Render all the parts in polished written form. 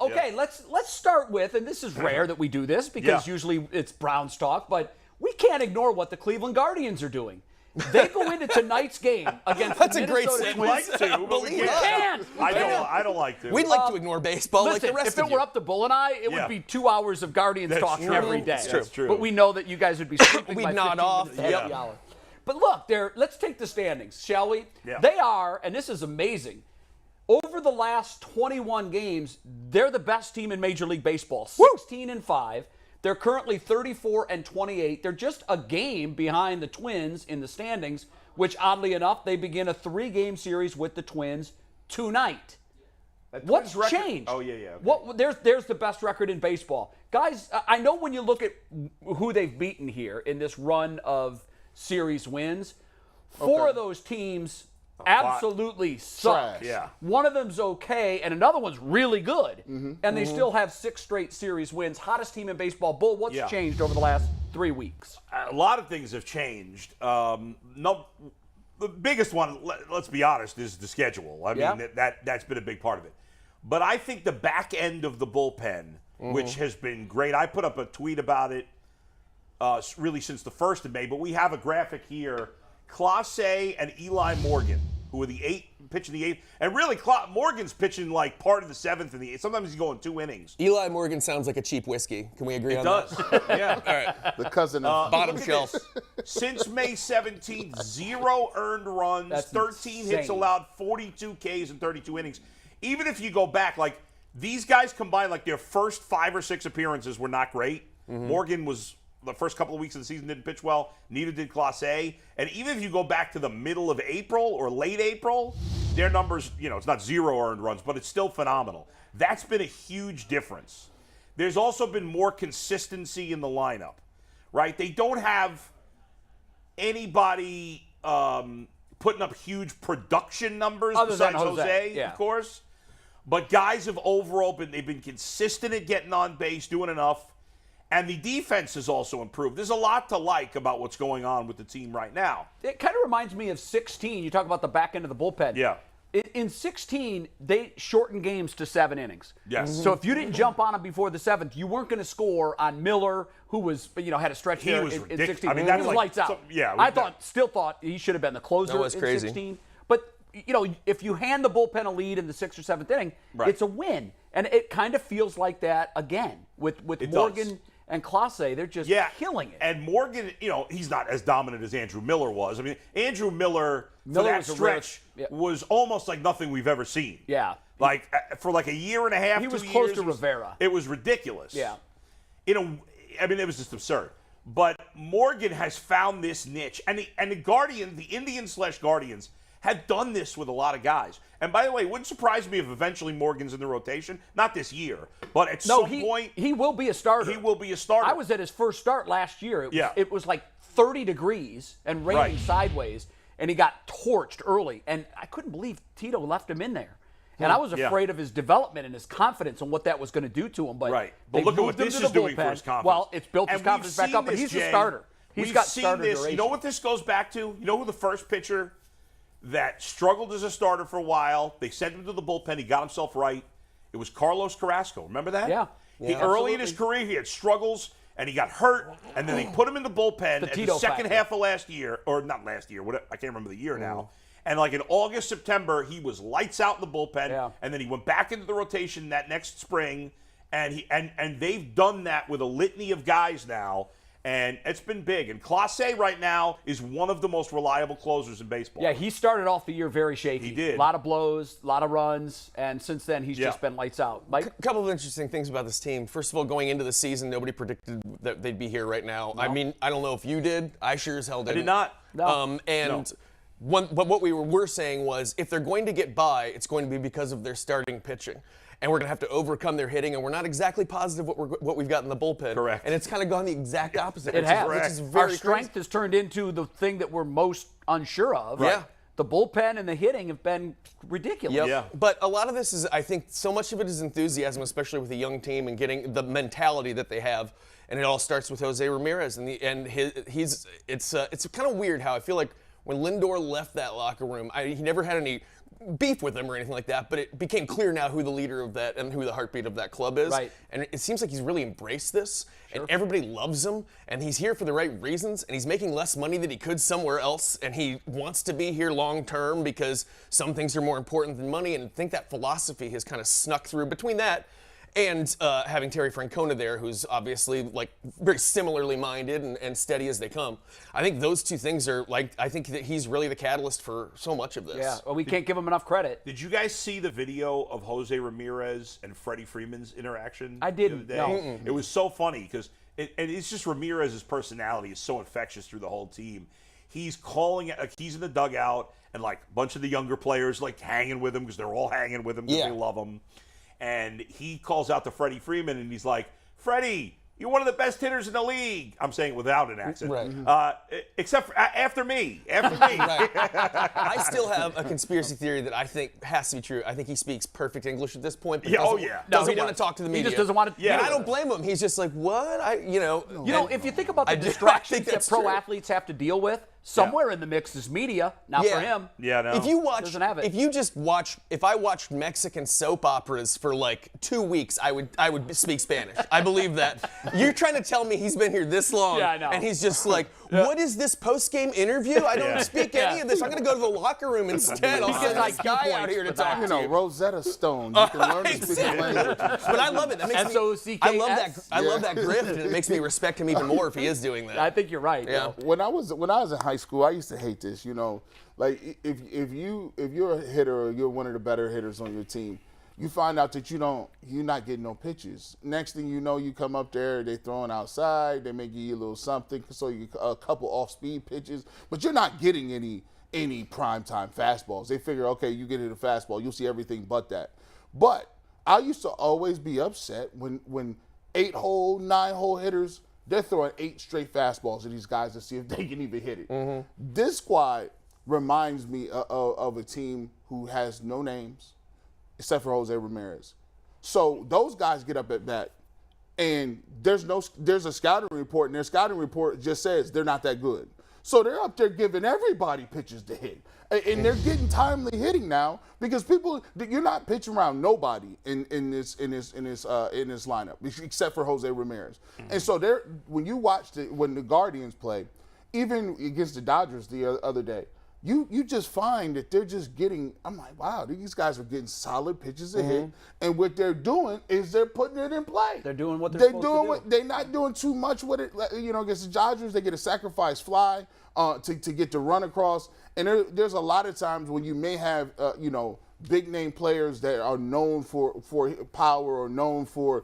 Okay, let's start with, and this is rare that we do this because usually it's Browns talk, but we can't ignore what the Cleveland Guardians are doing. They go into tonight's game against the Minnesota Twins. We'd like to, but we can't. I don't like to. We'd like to ignore baseball like the rest if of it were up to Bull and I, it would be 2 hours of Guardians talk every day. That's true. But we know that you guys would be sleeping We'd by nod 15 off. minutes ahead of the hour. But look, let's take the standings, shall we? Yeah. They are, and this is amazing, over the last 21 games, they're the best team in Major League Baseball, 16-5. They're currently 34-28. They're just a game behind the Twins in the standings, which oddly enough, they begin a 3-game series with the Twins tonight. What's changed? Oh, yeah. Okay. There's the best record in baseball. Guys, I know when you look at who they've beaten here in this run of series wins, 4 of those teams absolutely suck. Yeah. One of them's okay, and another one's really good. And they still have 6 straight series wins. Hottest team in baseball. Bull, what's changed over the last 3 weeks? A lot of things have changed. The biggest one, let's be honest, is the schedule. I mean, that's been a big part of it. But I think the back end of the bullpen, which has been great. I put up a tweet about it really since the 1st of May, but we have a graphic here. Clase and Eli Morgan, who are pitching the 8th. And really, Morgan's pitching like part of the 7th and the 8th. Sometimes he's going 2 innings. Eli Morgan sounds like a cheap whiskey. Can we agree on that? It does. Yeah. All right. The cousin of Bottom shelf. Since May 17th, 0 earned runs, That's 13 insane. hits allowed, 42 Ks in 32 innings. Even if you go back, like these guys combined, like their first 5 or 6 appearances were not great. Morgan was the first couple of weeks of the season didn't pitch well. Neither did Clase. And even if you go back to the middle of April or late April, their numbers, it's not 0 earned runs, but it's still phenomenal. That's been a huge difference. There's also been more consistency in the lineup, right? They don't have anybody putting up huge production numbers Other than besides Jose, yeah. of course. But guys have overall they've been consistent at getting on base, doing enough. And the defense has also improved. There's a lot to like about what's going on with the team right now. It kind of reminds me of 16. You talk about the back end of the bullpen. Yeah. In 16, they shortened games to 7 innings. Yes. So if you didn't jump on him before the 7th, you weren't going to score on Miller, who was, had a stretch there was in ridiculous. 16. I mean, he that's was like lights out. I still thought he should have been the closer That was in crazy. 16. But, if you hand the bullpen a lead in the 6th or 7th inning, it's a win. And it kind of feels like that again with Morgan and Clase. They're just killing it. And Morgan, he's not as dominant as Andrew Miller was. I mean, Andrew Miller for that stretch was almost like nothing we've ever seen. Yeah. Like for like a year and a half, he was 2 close years, to Rivera. It was ridiculous. Yeah. It was just absurd. But Morgan has found this niche, and the Indians/Guardians have done this with a lot of guys. And by the way, it wouldn't surprise me if eventually Morgan's in the rotation. Not this year, but at some point. He will be a starter. He will be a starter. I was at his first start last year. It was like 30 degrees and raining sideways, and he got torched early. And I couldn't believe Tito left him in there. And I was afraid of his development and his confidence and what that was going to do to him. But But look at what this is doing for his confidence. Well, it's built his confidence back up, but he's a starter. He's got starter duration. You know what this goes back to? You know who the first pitcher that struggled as a starter for a while, they sent him to the bullpen, he got himself right. It was Carlos Carrasco. Remember that? Yeah. Early in his career, he had struggles, and he got hurt, and then they put him in the bullpen at the second half of last year, or not last year, I can't remember the year now. And like in August, September, he was lights out in the bullpen, and then he went back into the rotation that next spring, and they've done that with a litany of guys now. And it's been big. And Clase right now is one of the most reliable closers in baseball. Yeah, he started off the year very shaky. He did. A lot of blows, a lot of runs, and since then he's just been lights out. Mike? A couple of interesting things about this team. First of all, going into the season, nobody predicted that they'd be here right now. No. I mean, I don't know if you did. I sure as hell didn't. I did not. No. But what we were saying was if they're going to get by, it's going to be because of their starting pitching. And we're going to have to overcome their hitting, and we're not exactly positive what we've got in the bullpen. Correct. And it's kind of gone the exact opposite. It has. Which is very Our strength has turned into the thing that we're most unsure of. Yeah. The bullpen and the hitting have been ridiculous. Yep. Yeah. But a lot of this is, I think, so much of it is enthusiasm, especially with a young team and getting the mentality that they have. And it all starts with Jose Ramirez. It's kind of weird how I feel like when Lindor left that locker room, he never had any beef with him or anything like that, but it became clear now who the leader of that and who the heartbeat of that club is. Right. And it seems like he's really embraced this, and everybody loves him, and he's here for the right reasons, and he's making less money than he could somewhere else, and he wants to be here long term because some things are more important than money, and I think that philosophy has kind of snuck through between that and having Terry Francona there, who's obviously like very similarly minded and steady as they come. I think those two things are like, I think that he's really the catalyst for so much of this. Yeah, well, we can't give him enough credit. Did you guys see the video of Jose Ramirez and Freddie Freeman's interaction? I didn't, the other day? no. It was so funny because and it's just Ramirez's personality is so infectious through the whole team. He's calling it, like he's in the dugout and like a bunch of the younger players like hanging with him because they're all hanging with him because they love him. And he calls out to Freddie Freeman, and he's like, Freddie, you're one of the best hitters in the league. I'm saying it without an accent. Right. Except for after me. After me. Right. I still have a conspiracy theory that I think has to be true. I think he speaks perfect English at this point, but doesn't want to talk to the media. He just doesn't want to. Yeah, I don't blame him. He's just like, what? You know, if you think about the distractions that pro athletes have to deal with, somewhere in the mix is media. Not for him. Yeah, no. If you watch, doesn't have it. if I watched Mexican soap operas for like 2 weeks, I would speak Spanish. I believe that. You're trying to tell me he's been here this long, I know. and he's just like, what is this post-game interview? I don't speak any of this. I'm going to go to the locker room instead. I'll get this guy out here to talk to you. Rosetta Stone. You can learn to speak the language. But I love it. That makes me, I love that grift, and it makes me respect him even more if he is doing that. I think you're right. Yeah. When I was in high school, I used to hate this. Like if you're a hitter or you're one of the better hitters on your team, you find out that you're not getting no pitches. Next thing you know, you come up there, they throwing outside, they may give you a little something, so you a couple off-speed pitches, but you're not getting any primetime fastballs. They figure, okay, you get hit a fastball, you'll see everything but that. But I used to always be upset when 8-hole, 9-hole hitters, they're throwing 8 straight fastballs at these guys to see if they can even hit it. This squad reminds me of a team who has no names, except for Jose Ramirez. So those guys get up at bat, and there's a scouting report, and their scouting report just says they're not that good. So they're up there giving everybody pitches to hit, and they're getting timely hitting now because you're not pitching around nobody in this lineup except for Jose Ramirez. And so when you watch when the Guardians play, even against the Dodgers the other day, you just find that they're just getting, I'm like, wow, these guys are getting solid pitches to hit. And what they're doing is they're putting it in play. They're doing what they're supposed to do. They're not doing too much with it. Against the Dodgers, they get a sacrifice fly to get the run across. And there's a lot of times when you may have, big name players that are known for power or known for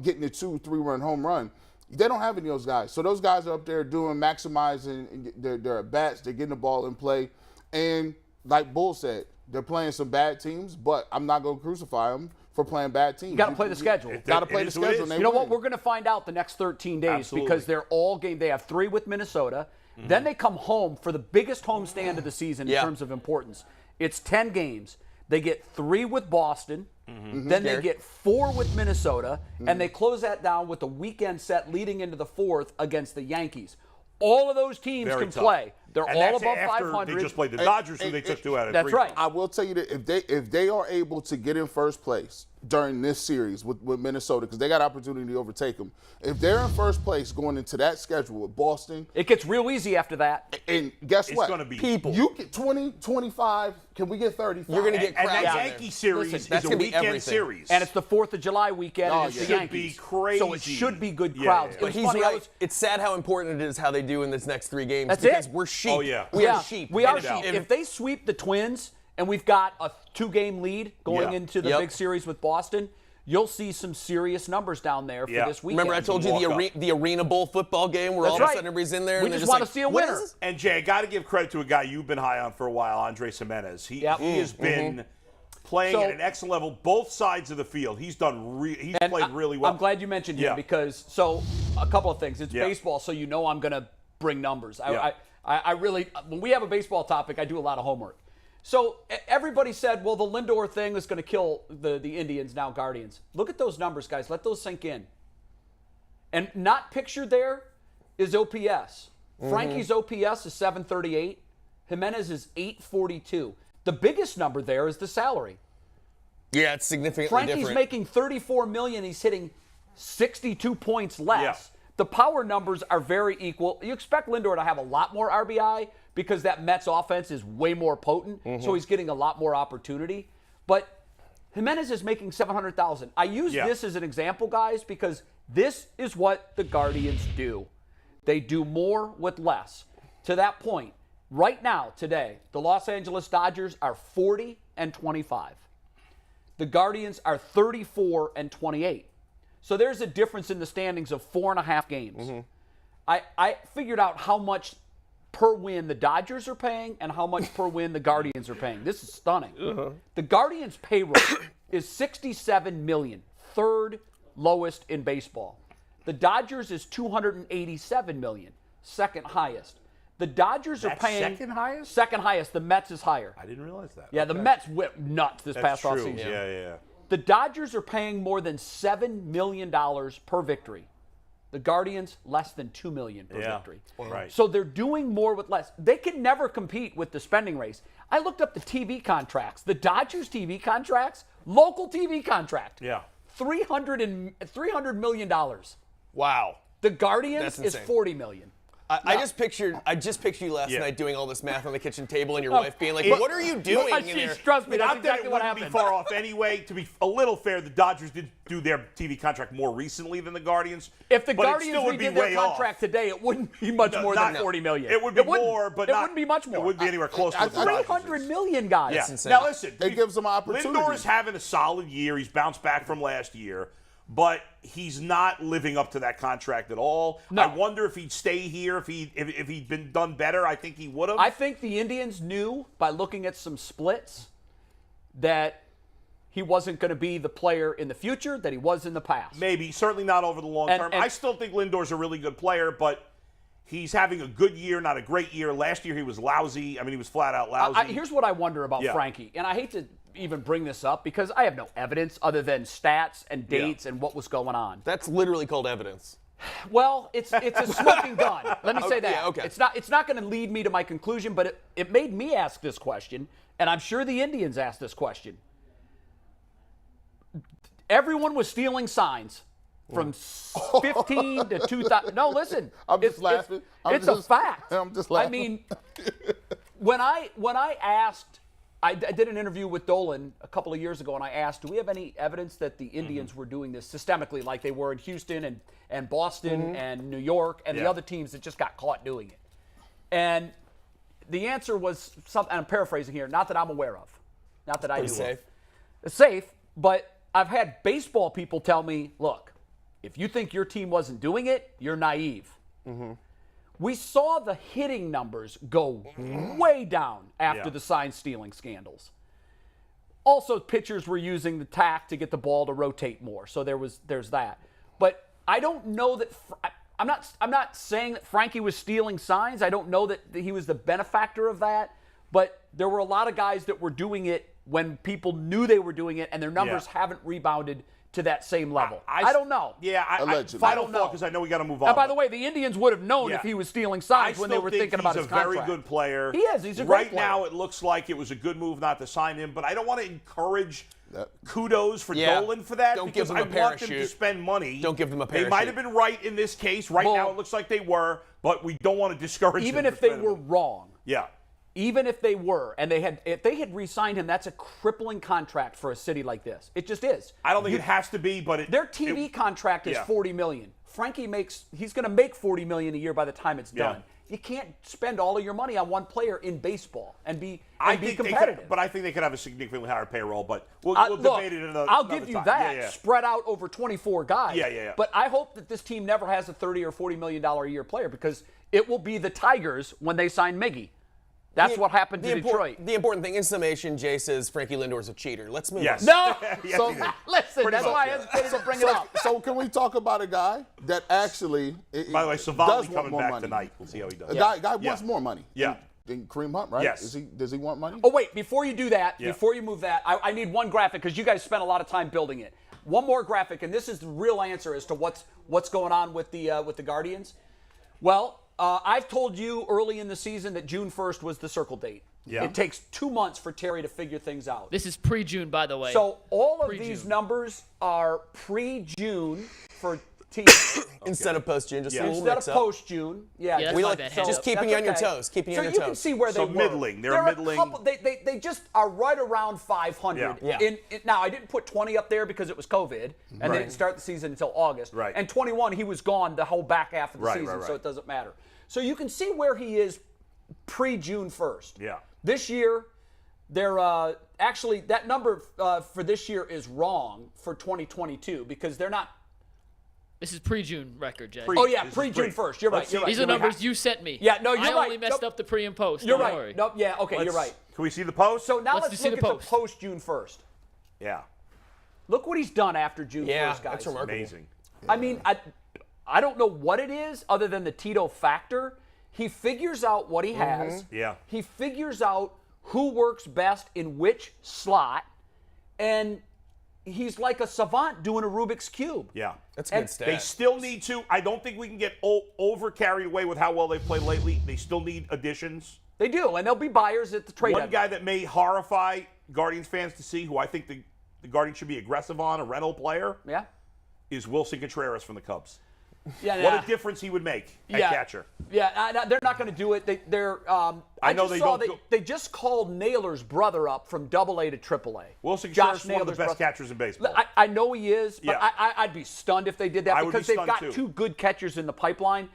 getting a 2-3 run home run. They don't have any of those guys. So those guys are up there maximizing their at-bats. They're getting the ball in play. And like Bull said, they're playing some bad teams, but I'm not going to crucify them for playing bad teams. You got to play the schedule. Got to play the schedule. You know what? We're going to find out the next 13 days because they're all game. They have 3 with Minnesota. Then they come home for the biggest homestand of the season in terms of importance. It's 10 games. They get 3 with Boston. Then they get 4 with Minnesota. And they close that down with the weekend set leading into the 4th against the Yankees. All of those teams Very can tough. play. They're And all that's above after 500. They just played the Dodgers, who they took 2 out of 3. That's right. I will tell you that if they are able to get in first place during this series with Minnesota, because they got opportunity to overtake them, if they're in first place going into that schedule with Boston, It gets real easy after that. and guess It's what? gonna be people. You get 20, 25. Can we get 35? You're going to get And crowds that out Yankee there. series Listen, that's is a gonna be weekend everything. series. And it's the 4th of July weekend, and it's the yeah. Yankees. Should be crazy. So it should be good Yeah, crowds. yeah. But It's he's funny, I right. was- It's sad how important it is how they do in this next 3 games. That's because it. we're sheep. Oh, yeah. We are sheep. We are No doubt. sheep. If they sweep the Twins and we've got a 2-game lead going Yeah. into the Yep. big series with Boston, you'll see some serious numbers down there for Yeah. this weekend. Remember I told you Walk up. the Arena Bowl football game where That's all of a right. sudden everybody's in there We and they're just just wanna like, see a "What winner." is this?" And Jay, I got to give credit to a guy you've been high on for a while, Andres Jimenez. He has been playing So- at an excellent level, both sides of the field. He's done. He's And played really well. I'm glad you mentioned him Yeah. because a couple of things. It's Yeah. baseball, so you know I'm going to bring numbers. Yeah. I really, when we have a baseball topic, I do a lot of homework. So everybody said, well, the Lindor thing is going to kill the Indians, now Guardians. Look at those numbers, guys. Let those sink in. And not pictured there is OPS. Frankie's OPS is 738. Jimenez is 842. The biggest number there is the salary. Yeah, it's significantly Frankie's different. making $34 million. He's hitting 62 points less. Yeah. The power numbers are very equal. You expect Lindor to have a lot more RBI because that Mets offense is way more potent, so he's getting a lot more opportunity. But Jimenez is making $700,000. I use this as an example, guys, because this is what the Guardians do. They do more with less. To that point, right now, today, the Los Angeles Dodgers are 40-25. The Guardians are 34-28. So there's a difference in the standings of 4.5 games. I figured out how much per win the Dodgers are paying and how much per win the Guardians are paying. This is stunning. The Guardians' payroll is $67 million, third lowest in baseball. The Dodgers is $287 million, second highest. The Dodgers are paying second highest? Second highest. The Mets is higher. I didn't realize that. Yeah, the Mets went nuts this past That's offseason. true. Yeah. The Dodgers are paying more than $7 million per victory. The Guardians, less than $2 million per victory. Right. So they're doing more with less. They can never compete with the spending race. I looked up the TV contracts. The Dodgers TV contracts, local TV contract. Yeah. $300 million. Wow. The Guardians That's is insane. $40 million. I just pictured you last night doing all this math on the kitchen table and your wife being like, "What are you doing in there?" Trust me, that's Not that exactly it what wouldn't be happened. far off anyway. To be a little fair, the Dodgers did do their TV contract more recently than the Guardians. If the but it Guardians still would be redid their way contract off. today, it wouldn't be much more than $40 million. It would be wouldn't. more, but it not, wouldn't be much more. It wouldn't be anywhere close to what the Dodgers $300 is. million, guys. Yeah. insane. Now listen, It gives them opportunity. Lindor's having a solid year. He's bounced back from last year, but he's not living up to that contract at all. No. I wonder if he'd stay here if he'd been done better. I think he would have. I think the Indians knew by looking at some splits that he wasn't going to be the player in the future that he was in the past. Maybe, certainly not over the long term. and- I still think Lindor's a really good player, but he's having a good year, not a great year. Last year he was lousy. I mean, he was flat out lousy. Here's what I wonder about Frankie, and I hate to even bring this up because I have no evidence other than stats and dates and what was going on. That's literally called evidence. Well, it's a smoking gun. Let me say that. yeah, okay. It's not going to lead me to my conclusion, but it made me ask this question, and I'm sure the Indians asked this question. Everyone was stealing signs from 15 to 2000. No, listen. I'm just laughing. It's a fact. I'm just laughing. I mean, when I asked, I did an interview with Dolan a couple of years ago, and I asked, do we have any evidence that the Indians were doing this systemically like they were in Houston and Boston and New York and the other teams that just got caught doing it? And the answer was something, and I'm paraphrasing here, not that I'm aware of. Not that I do. Safe. It's safe, but I've had baseball people tell me, look, if you think your team wasn't doing it, you're naive. We saw the hitting numbers go way down after the sign stealing scandals. Also, pitchers were using the tack to get the ball to rotate more, so there's that. But I don't know that I'm not saying that Frankie was stealing signs. I don't know that he was the benefactor of that. But there were a lot of guys that were doing it when people knew they were doing it, and their numbers haven't rebounded to that same level. I don't know. Yeah, Allegedly. Final I don't know. thought because I know we got to move on. And by the way, the Indians would have known if he was stealing signs when they were thinking about his contract. He's a very good player. He is. He's a great Right player. now, it looks like it was a good move not to sign him, but I don't want to encourage kudos for Yeah. Dolan for that Don't because give them a I want them to parachute. spend money. Don't give them a They might parachute. have been right in this case. Right Well, now, it looks like they were, but we don't want to discourage Even them if for they spending were money. wrong, Yeah. even if they were, and if they had re-signed him, that's a crippling contract for a city like this. It just is. I don't think it has to be, but Their TV contract is $40 million. Frankie he's going to make $40 million a year by the time it's done. Yeah. You can't spend all of your money on one player in baseball and be think competitive. but I think they could have a significantly higher payroll, but we'll Look, debate it another I'll another give you time. that Yeah. spread out over 24 guys. Yeah. But I hope that this team never has a $30 or $40 million a year player because it will be the Tigers when they sign Miggy. That's what happened to Detroit. The important thing, in summation, Jay says Frankie Lindor's a cheater. Let's move Yes. on. No! Yes, So- he did. Listen, Pretty that's much, why I yeah. hesitated to bring it up. So can we talk about a guy that actually By the way, does Savali want coming more back money? tonight. We'll see how he does. A guy wants Yeah. more money. Yeah. Than Kareem Hunt, right? Yes. Does he want money? Oh, wait, before you do that, Yeah. before you move that, I need one graphic because you guys spent a lot of time building it. One more graphic, and this is the real answer as to what's going on with the Guardians. Well, I've told you early in the season that June 1st was the circle date. Yeah. It takes 2 months for Terry to figure things out. This is pre-June, by the way. So all of Pre-June. these numbers are pre-June for teams. Instead of post-June, just a little Instead of mix-up. post-June. Yeah, Yeah, that's We my like bad. just Heads up. keeping you on your That's okay. toes. Keeping you so on your you toes. can see where So they middling. were. They're a middling. couple- they just are right around 500. Yeah. Now, I didn't put 20 up there because it was COVID, and they didn't start the season until August. Right. And 21, he was gone the whole back half of the Right, season, right. so it doesn't matter. So you can see where he is pre-June 1st. Yeah. This year, they're actually, that number for this year is wrong for 2022 because they're not. This is pre-June record, Jay. Oh, yeah, This is pre-June pre. 1st. You're right. Let's You're see. right. These are you're right. numbers you sent me. Yeah, no, you're I right. only messed Nope. up the pre and post. You're Don't right. worry. Nope, yeah, okay, you're right. Can we see the post? So now Let's let's see look the at the post. post-June 1st. Yeah. Look what he's done after June 1st, guys. that's remarkable. Amazing. I mean, I don't know what it is other than the Tito factor. He figures out what he has. Yeah. He figures out who works best in which slot, and he's like a savant doing a Rubik's Cube. Yeah. That's a good And stat. They still need to. I don't think we can get over carried away with how well they've played lately. They still need additions. They do, and they'll be buyers at the trade One deadline. guy that may horrify Guardians fans to see, who I think the Guardians should be aggressive on, a rental player, Yeah? is Wilson Contreras from the Cubs. Yeah, What nah. a difference he would make at Yeah. catcher. Yeah, they're not going to do it. I know just they saw don't go- they just called Naylor's brother up from AA to AAA. Wilson Josh Contreras is one of the Naylor's best brother. catchers in baseball. I know he is, but Yeah. I'd be stunned if they did that I would because be they've stunned got too. two good catchers in the pipeline.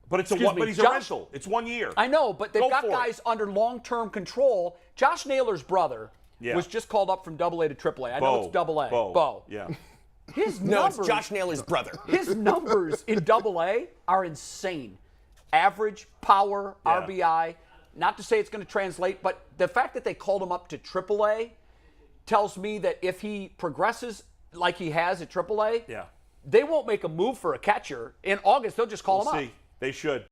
but it's a excuse one, me, but he's Josh- a rental. It's 1 year. I know, but they've Go got for it. guys under long-term control. Josh Naylor's brother Yeah. was just called up from AA to AAA. I know it's AA. Bo. Yeah. His no, numbers, it's Josh Naylor's brother. His numbers in AA are insane. Average, power, Yeah. RBI. Not to say it's going to translate, but the fact that they called him up to AAA tells me that if he progresses like he has at AAA, Yeah. they won't make a move for a catcher. In August, they'll just call We'll him see. up. They should.